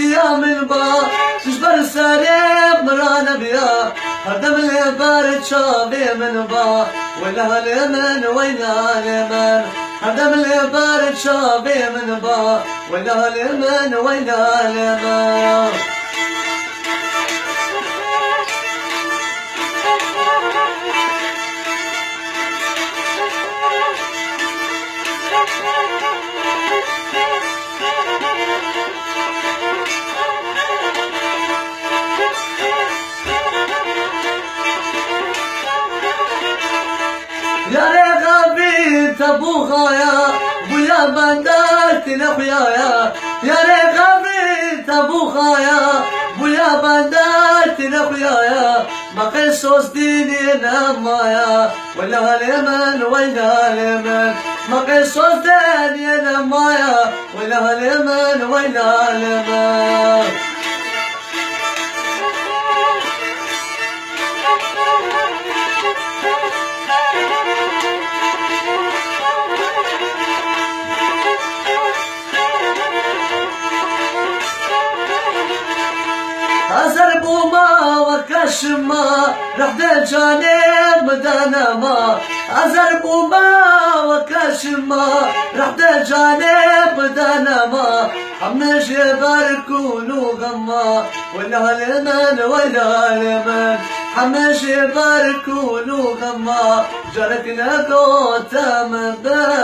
يا من با تجبر سالم مرانا بيا هردم اللي بارد شابي من با ولا لمن وينا لمن هردم اللي بارد شابي من با ولا لمن وينا لمن يا رغبي تبوغايا ويا بندات نخيايا يا رغبي تبوغايا ويا بندات نخيايا ما قصص ديني نمايا ولا لمن ولا لمن ما قصص ديني نمايا ولا لمن ولا لمن أزر بوما وكشما رحد الجانب مدانما أزر بوما وكشما رحد الجانب مدانما حمش يباركونو غما ولا لمن ولا لمن حمش يباركونو غما جاركنا قوتا مبان